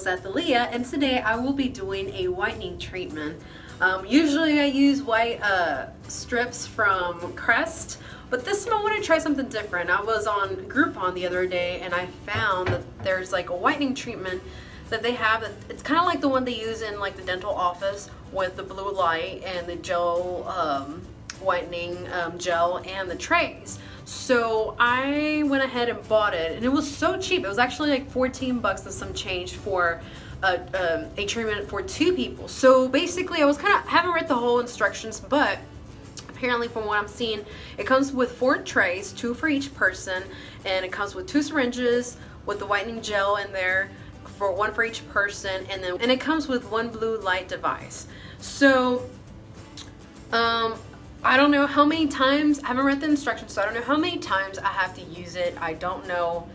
Athalia, and today I will be doing a whitening treatment. Usually I use white strips from Crest, but this time I want to try something different. I was on Groupon the other day and I found that there's like a whitening treatment that they have. It's kind of like the one they use in like the dental office with the blue light and the gel whitening gel and the trays. So I went ahead and bought it, and it was so cheap. It was actually like 14 bucks and some change for a treatment for 2 people. So basically I haven't read the whole instructions, but apparently from what I'm seeing, it comes with 4 trays, 2 for each person, and it comes with 2 syringes with the whitening gel in there for 1 for each person, and it comes with 1 blue light device. So I don't know how many times, I haven't read the instructions, so I don't know how many times I have to use it. I don't know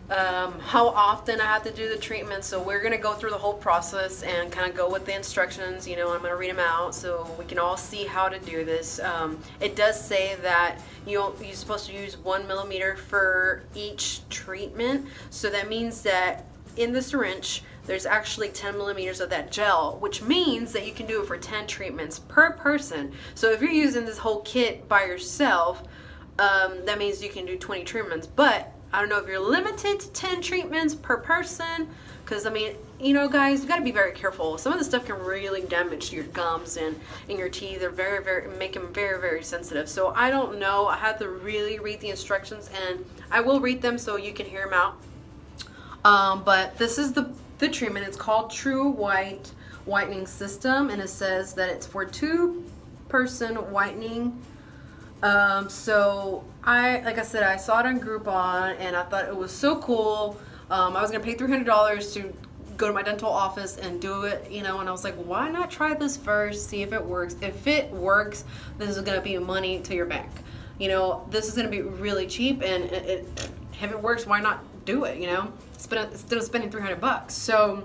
how often I have to do the treatment, so we're going to go through the whole process and kind of go with the instructions. You know, I'm going to read them out so we can all see how to do this. It does say that you're supposed to use 1 millimeter for each treatment, so that means that in the syringe there's actually 10 millimeters of that gel, which means that you can do it for 10 treatments per person. So if you're using this whole kit by yourself, that means you can do 20 treatments. But I don't know if you're limited to 10 treatments per person, because I mean, you know, guys, you got to be very careful. Some of the stuff can really damage your gums and your teeth. They're make them very, very sensitive. So I don't know. I have to really read the instructions, and I will read them so you can hear them out. But this is the treatment. It's called True White Whitening System, and it says that it's for 2-person whitening. So like I said, I saw it on Groupon and I thought it was so cool. I was gonna pay $300 to go to my dental office and do it, you know, and I was like, why not try this first, see if it works. If it works, this is gonna be money to your bank. You know, this is gonna be really cheap, and if it works, why not do it, you know, instead of spending 300 bucks. So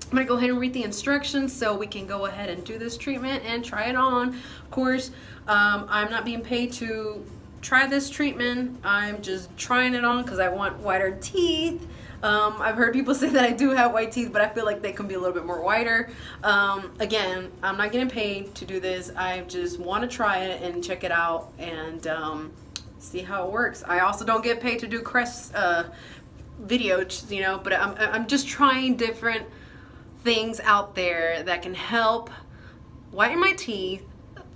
I'm gonna go ahead and read the instructions so we can go ahead and do this treatment and try it on. Of course, I'm not being paid to try this treatment. I'm just trying it on because I want whiter teeth. I've heard people say that I do have white teeth, but I feel like they can be a little bit more whiter. Again, I'm not getting paid to do this. I just want to try it and check it out and see how it works. I also don't get paid to do Crest videos, you know, but I'm just trying different things out there that can help whiten my teeth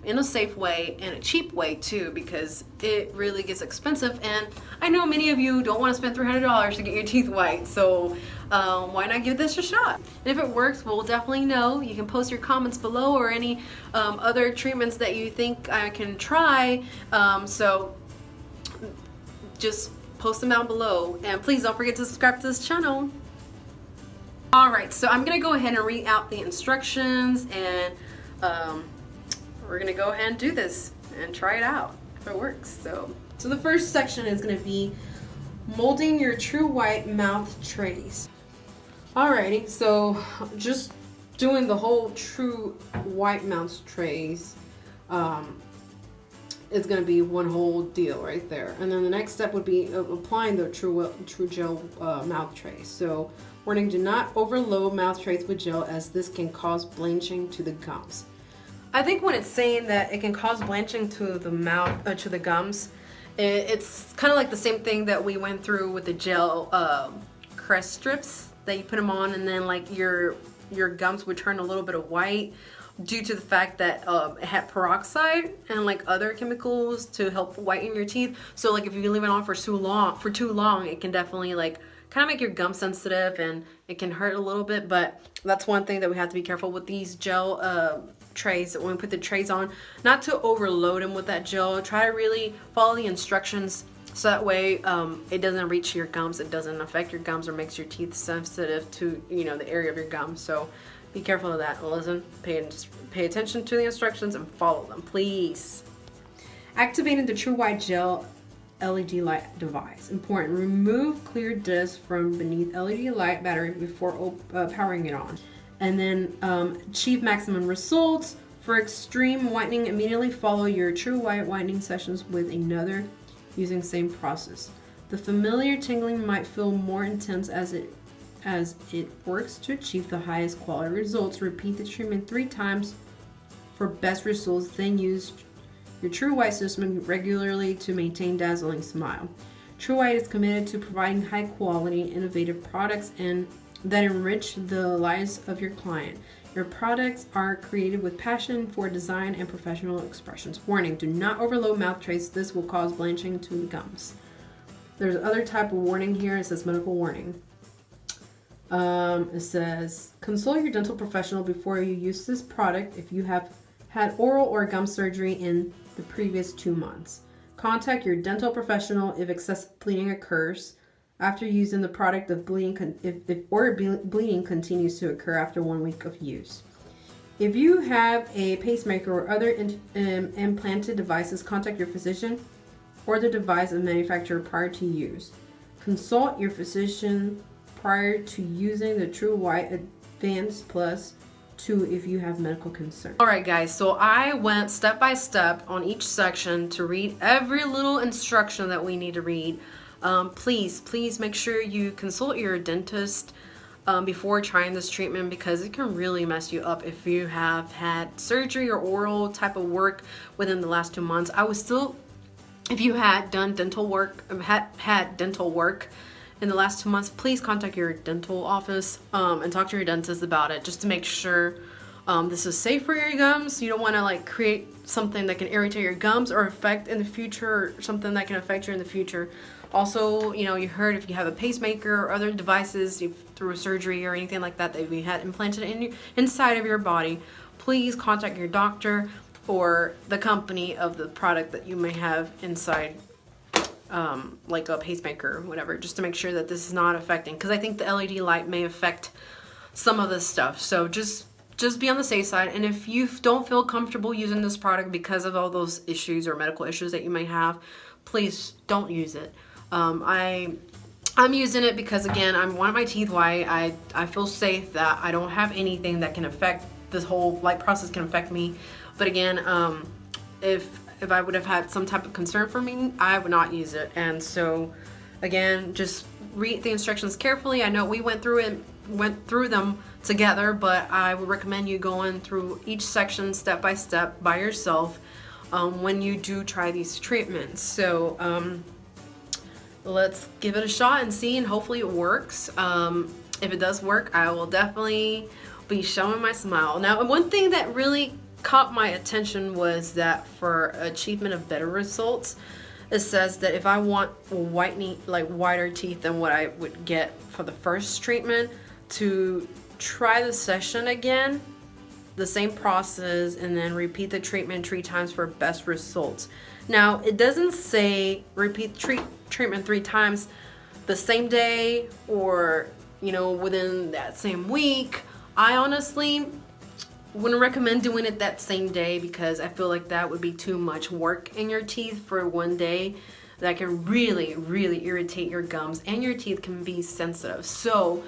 in a safe way and a cheap way too, because it really gets expensive, and I know many of you don't want to spend $300 to get your teeth white, so why not give this a shot? And if it works, we'll definitely know. You can post your comments below, or any other treatments that you think I can try, so just post them down below, and please don't forget to subscribe to this channel. Alright, so I'm gonna go ahead and read out the instructions, and we're gonna go ahead and do this and try it out if it works. So the first section is gonna be molding your True White mouth trays. Alrighty, so just doing the whole True White mouth trays, it's going to be one whole deal right there. And then the next step would be applying the True Gel mouth trays. So warning, do not overload mouth trays with gel, as this can cause blanching to the gums. I think when it's saying that it can cause blanching to the mouth, to the gums, it's kind of like the same thing that we went through with the gel Crest strips, that you put them on and then like your gums would turn a little bit of white, due to the fact that it had peroxide and like other chemicals to help whiten your teeth. So like if you leave it on for too long, it can definitely like kind of make your gum sensitive, and it can hurt a little bit. But that's one thing that we have to be careful with these gel trays, when we put the trays on, not to overload them with that gel. Try to really follow the instructions, so that way it doesn't reach your gums, it doesn't affect your gums or makes your teeth sensitive to, you know, the area of your gums. So be careful of that. Listen, pay attention to the instructions and follow them, please. Activating the True White Gel LED light device. Important. Remove clear disc from beneath LED light battery before powering it on. And then achieve maximum results. For extreme whitening, immediately follow your True White whitening sessions with another using same process. The familiar tingling might feel more intense as it as it works to achieve the highest quality results. Repeat the treatment 3 times for best results, then use your True White system regularly to maintain dazzling smile. True White is committed to providing high quality, innovative products and that enrich the lives of your client. Your products are created with passion for design and professional expressions. Warning, do not overload mouth trace. This will cause blanching to the gums. There's other type of warning here. It says medical warning. It says, consult your dental professional before you use this product if you have had oral or gum surgery in the previous 2 months. Contact your dental professional if excessive bleeding occurs after using the product. If bleeding continues to occur after 1 week of use. If you have a pacemaker or other implanted devices, contact your physician or the device manufacturer prior to use. Consult your physician prior to using the True White Advanced Plus 2 if you have medical concern. Alright guys, so I went step by step on each section to read every little instruction that we need to read. Please make sure you consult your dentist before trying this treatment, because it can really mess you up if you have had surgery or oral type of work within the last 2 months. If you had done dental work, had dental work in the last 2 months, please contact your dental office and talk to your dentist about it, just to make sure this is safe for your gums. You don't want to like create something that can irritate your gums or affect in the future, or something that can affect you in the future. Also, you know, you heard if you have a pacemaker or other devices through a surgery or anything like that that you had implanted inside of your body, please contact your doctor or the company of the product that you may have inside, like a pacemaker or whatever, just to make sure that this is not affecting, because I think the LED light may affect some of this stuff. So just be on the safe side. And if you don't feel comfortable using this product because of all those issues or medical issues that you may have, please don't use it. I'm using it because, again, I want my teeth white. I feel safe that I don't have anything that can affect this whole light process can affect me. But again, if I would have had some type of concern for me, I would not use it. And so again, just read the instructions carefully. I know we went through them together, but I would recommend you going through each section step by step by yourself when you do try these treatments. So let's give it a shot and see, and hopefully it works. If it does work, I will definitely be showing my smile. Now, one thing that really caught my attention was that for achievement of better results, it says that if I want whitening, like whiter teeth than what I would get for the first treatment, to try the session again, the same process, and then repeat the treatment 3 times for best results. Now, it doesn't say repeat treatment 3 times the same day or, you know, within that same week. I honestly wouldn't recommend doing it that same day, because I feel like that would be too much work in your teeth for one day. That can really irritate your gums, and your teeth can be sensitive. So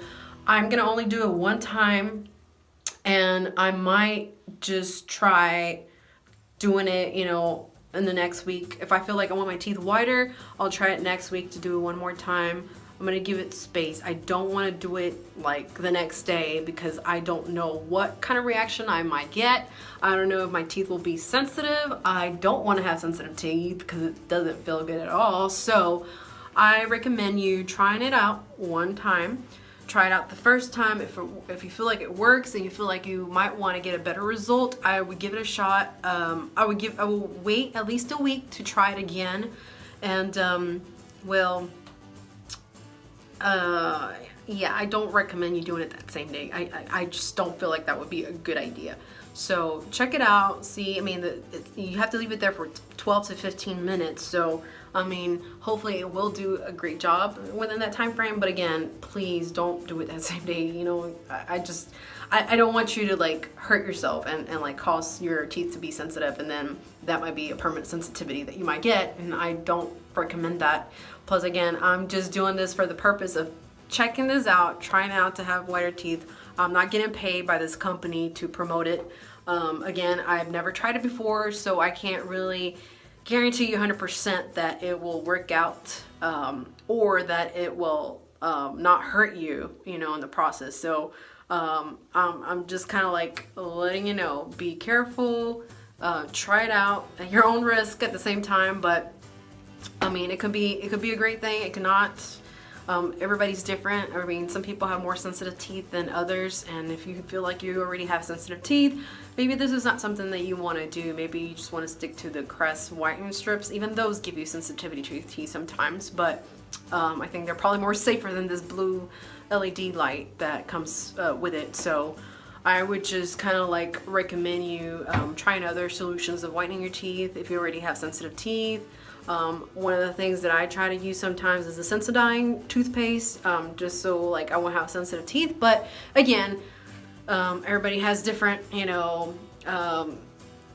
I'm gonna only do it 1 time, and I might just try doing it, you know, in the next week. If I feel like I want my teeth whiter, I'll try it next week to do it 1 more time. I'm gonna give it space. I don't want to do it like the next day, because I don't know what kind of reaction I might get. I don't know if my teeth will be sensitive. I don't want to have sensitive teeth because it doesn't feel good at all. So I recommend you trying it out 1 time. Try it out the first time. If you feel like it works and you feel like you might want to get a better result, I would give it a shot. I will wait at least a week to try it again, and yeah, I don't recommend you doing it that same day. I just don't feel like that would be a good idea. So check it out. See, I mean, you have to leave it there for 12 to 15 minutes. So, I mean, hopefully it will do a great job within that time frame. But again, please don't do it that same day. You know, I don't want you to like hurt yourself and like cause your teeth to be sensitive, and then that might be a permanent sensitivity that you might get, and I don't recommend that. Plus, again, I'm just doing this for the purpose of checking this out, trying out to have whiter teeth. I'm not getting paid by this company to promote it. Again, I've never tried it before, so I can't really guarantee you 100% that it will work out, or that it will not hurt you, you know, in the process. So I'm just kind of like letting you know, be careful, try it out at your own risk at the same time. But I mean, it could be a great thing. It cannot. Everybody's different. I mean, some people have more sensitive teeth than others, and if you feel like you already have sensitive teeth, maybe this is not something that you want to do. Maybe you just want to stick to the Crest whitening strips. Even those give you sensitivity to your teeth sometimes, but I think they're probably more safer than this blue LED light that comes with it. So I would just kind of like recommend you trying other solutions of whitening your teeth if you already have sensitive teeth. One of the things that I try to use sometimes is the Sensodyne toothpaste, just so like I won't have sensitive teeth. But again, everybody has different, you know,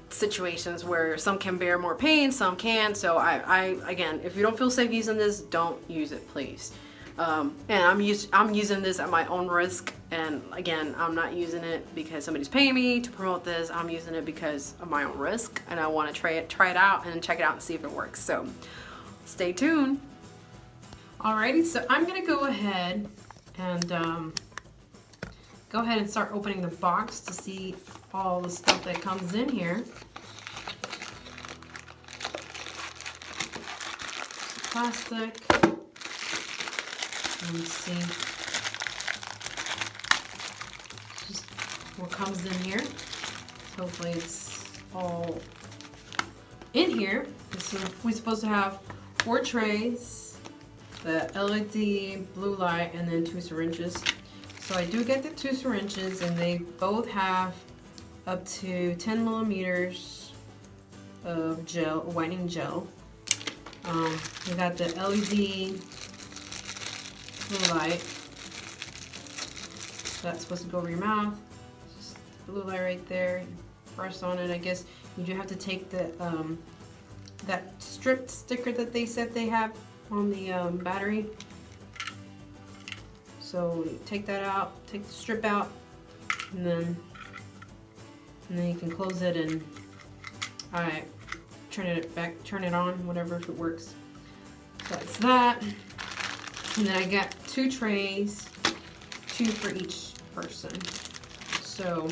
situations where some can bear more pain, some can. So I again, if you don't feel safe using this, don't use it, please. And I'm using this at my own risk, and again, I'm not using it because somebody's paying me to promote this. I'm using it because of my own risk, and I want to try it out and check it out and see if it works. So stay tuned. Alrighty, so I'm gonna go ahead and start opening the box to see all the stuff that comes in here. Plastic. Let me see just what comes in here. Hopefully it's all in here. So we're supposed to have 4 trays, the LED blue light, and then 2 syringes. So I do get the 2 syringes, and they both have up to 10 millimeters of gel, whitening gel. We got the LED blue light. So that's supposed to go over your mouth. Just the blue light right there. Press on it. I guess you do have to take the that strip sticker that they said they have on the battery. So you take that out, take the strip out, and then you can close it and turn it back, turn it on, whatever, if it works. So that's that. And then I got 2 trays, 2 for each person. So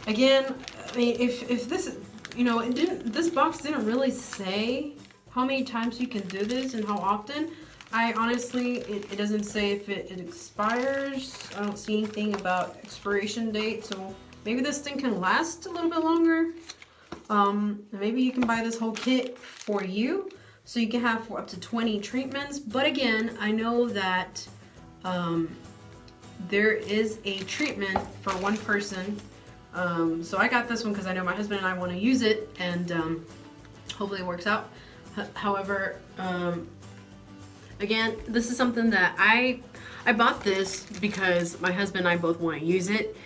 again, I mean, if this, you know, this box didn't really say how many times you can do this and how often. I honestly, it doesn't say if it expires. I don't see anything about expiration date, so maybe this thing can last a little bit longer. Maybe you can buy this whole kit for you, so you can have for up to 20 treatments. But again, I know that there is a treatment for 1 person. So I got this one because I know my husband and I want to use it, and hopefully it works out. However, again, this is something that I bought this because my husband and I both want to use it.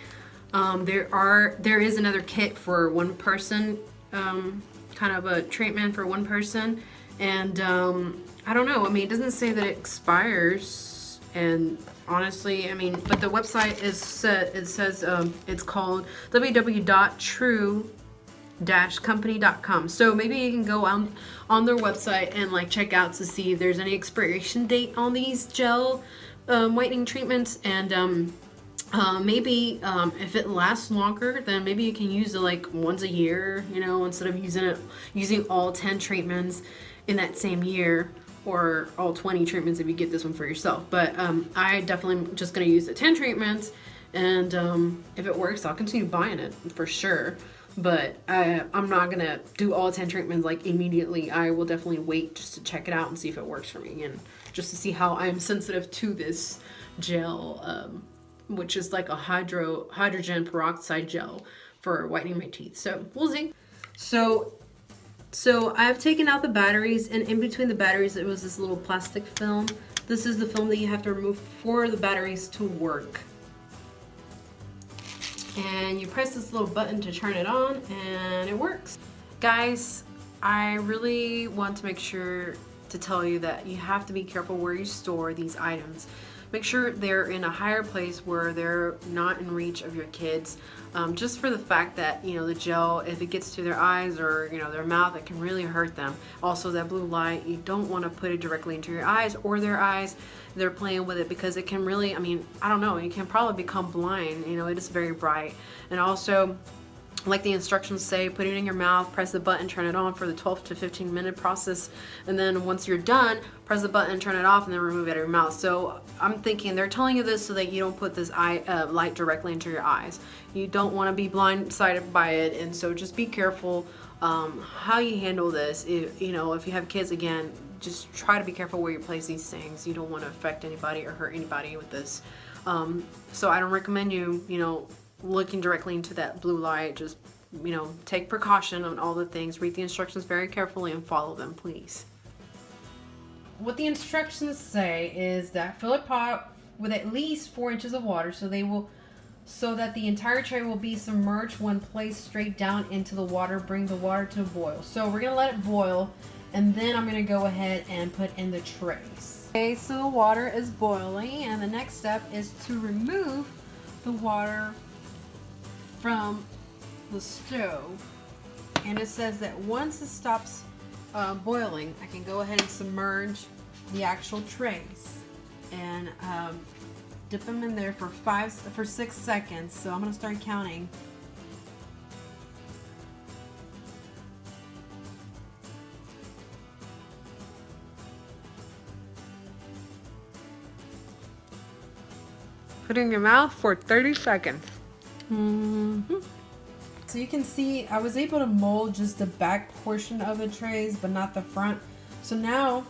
There is another kit for 1 person, kind of a treatment for 1 person, and I don't know. I mean, it doesn't say that it expires, and honestly, I mean, but the website is set. It says it's called www.true-company.com. So maybe you can go on their website and like check out to see if there's any expiration date on these gel whitening treatments, and maybe if it lasts longer, then maybe you can use it like once a year, you know, instead of using all 10 treatments in that same year, or all 20 treatments if you get this one for yourself. But I definitely am just gonna use the 10 treatments, and if it works, I'll continue buying it for sure. But I'm not gonna do all 10 treatments like immediately. I will definitely wait just to check it out and see if it works for me, and just to see how I'm sensitive to this gel, which is like a hydrogen peroxide gel for whitening my teeth. So we'll see. So I've taken out the batteries, and in between the batteries it was this little plastic film. This is the film that you have to remove for the batteries to work. And you press this little button to turn it on, and it works. Guys, I really want to make sure to tell you that you have to be careful where you store these items, make sure they're in a higher place where they're not in reach of your kids. Just for the fact that, you know, the gel, if it gets to their eyes or, you know, their mouth, it can really hurt them. Also, that blue light, you don't want to put it directly into your eyes or their eyes. They're playing with it because it can really, I mean, I don't know, you can probably become blind. You know, it is very bright. And also, like the instructions say, put it in your mouth, press the button, turn it on for the 12 to 15 minute process, and then once you're done, press the button, turn it off, and then remove it out of your mouth. So I'm thinking they're telling you this so that you don't put this light directly into your eyes. You don't want to be blindsided by it, and so just be careful how you handle this. If you have kids, again, just try to be careful where you place these things. You don't want to affect anybody or hurt anybody with this. So I don't recommend you looking directly into that blue light. Just, take precaution on all the things. Read the instructions very carefully and follow them, please. What the instructions say is that fill a pot with at least 4 inches of water so that the entire tray will be submerged when placed straight down into the water. Bring the water to a boil. So we're gonna let it boil, and then I'm gonna go ahead and put in the trays. Okay, so the water is boiling, and the next step is to remove the water from the stove. And it says that once it stops boiling, I can go ahead and submerge the actual trays and dip them in there for 6 seconds. So I'm gonna start counting. Put it in your mouth for 30 seconds. So you can see I was able to mold just the back portion of the trays, but not the front. So now,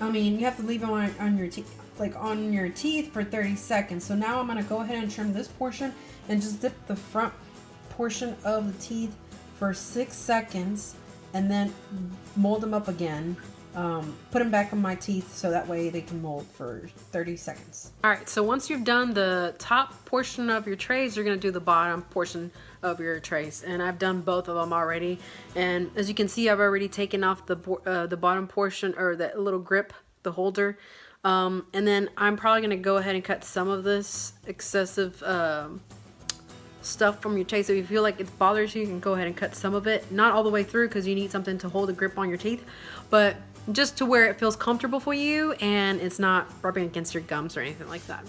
you have to leave it on your teeth, on your teeth for 30 seconds. So now I'm gonna go ahead and trim this portion and just dip the front portion of the teeth for 6 seconds, and then mold them up again. Put them back on my teeth so that way they can mold for 30 seconds. Alright, so once you've done the top portion of your trays, you're going to do the bottom portion of your trays. And I've done both of them already. And as you can see, I've already taken off the bottom portion, or that little grip, the holder. And then I'm probably going to go ahead and cut some of this excessive stuff from your tray. So if you feel like it bothers you, you can go ahead and cut some of it. Not all the way through, because you need something to hold a grip on your teeth. But just to where it feels comfortable for you and it's not rubbing against your gums or anything like that.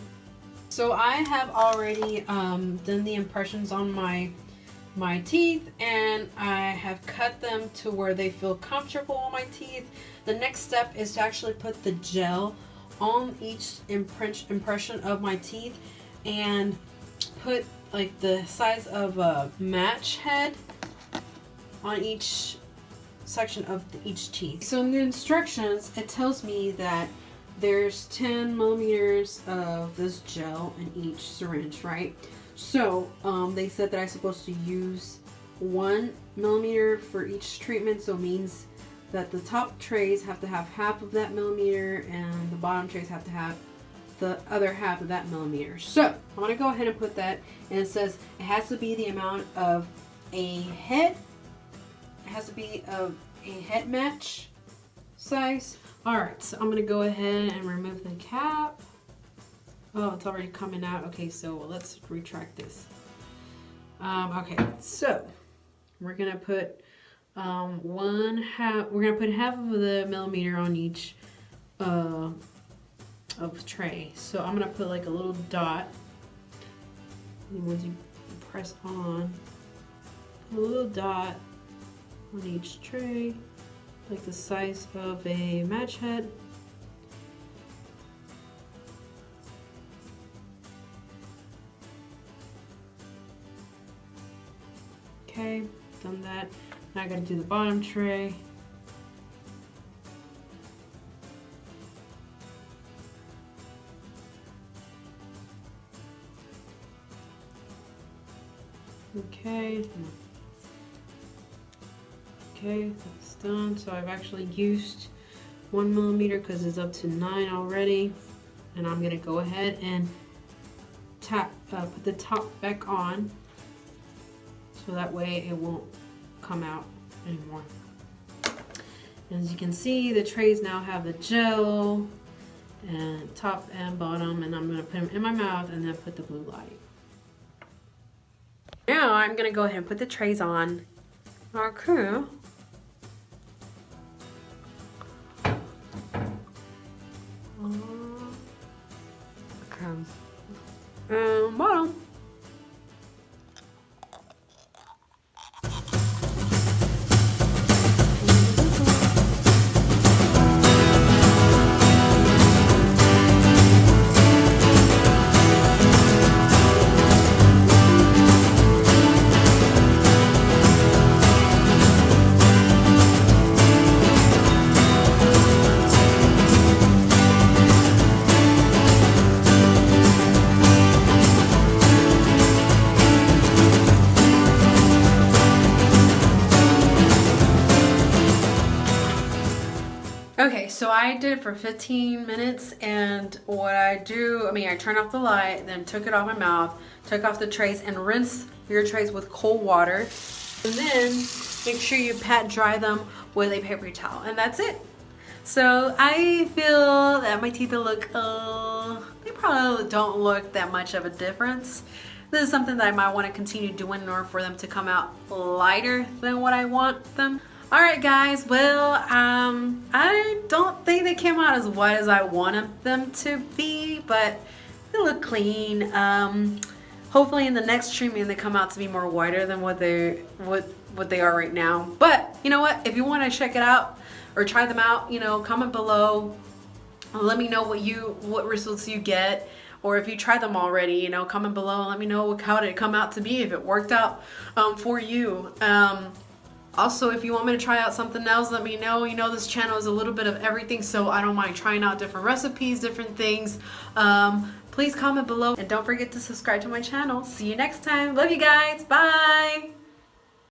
So I have already done the impressions on my teeth, and I have cut them to where they feel comfortable on my teeth. The next step is to actually put the gel on each impression of my teeth and put like the size of a match head on each section of each teeth. So in the instructions, it tells me that there's 10 millimeters of this gel in each syringe, right? So they said that I'm supposed to use 1 millimeter for each treatment. So it means that the top trays have to have half of that millimeter, and the bottom trays have to have the other half of that millimeter. So I'm gonna go ahead and put that, and it says it has to be the amount of a head. It has to be of a head match size. Alright, so I'm going to go ahead and remove the cap. Oh, it's already coming out. Okay, so let's retract this. Okay, so we're going to put half of the millimeter on each of tray. So I'm going to put like a little dot. And once you press on, a little dot on each tray, like the size of a match head. Okay, done that. Now I gotta do the bottom tray. Okay. Okay, that's done. So I've actually used 1 millimeter because it's up to 9 already, and I'm gonna go ahead and put the top back on so that way it won't come out anymore. As you can see, the trays now have the gel, and top and bottom, and I'm gonna put them in my mouth and then put the blue light. Now I'm gonna go ahead and put the trays on. Okay. Bottom. Okay, so I did it for 15 minutes, and what I do, I turned off the light, then took it off my mouth, took off the trays, and rinse your trays with cold water, and then make sure you pat dry them with a paper towel, and that's it. So I feel that my teeth look, they probably don't look that much of a difference. This is something that I might want to continue doing in order for them to come out lighter than what I want them. Alright guys, well, I don't think they came out as white as I wanted them to be, but they look clean. Hopefully in the next treatment they come out to be more whiter than what they are right now. But you know what, if you want to check it out or try them out, comment below. Let me know what results you get, or if you tried them already, comment below and let me know how did it come out to be, if it worked out for you. Also, if you want me to try out something else, let me know. This channel is a little bit of everything, so I don't mind trying out different recipes, different things. Please comment below, and don't forget to subscribe to my channel. See you next time. Love you guys. Bye.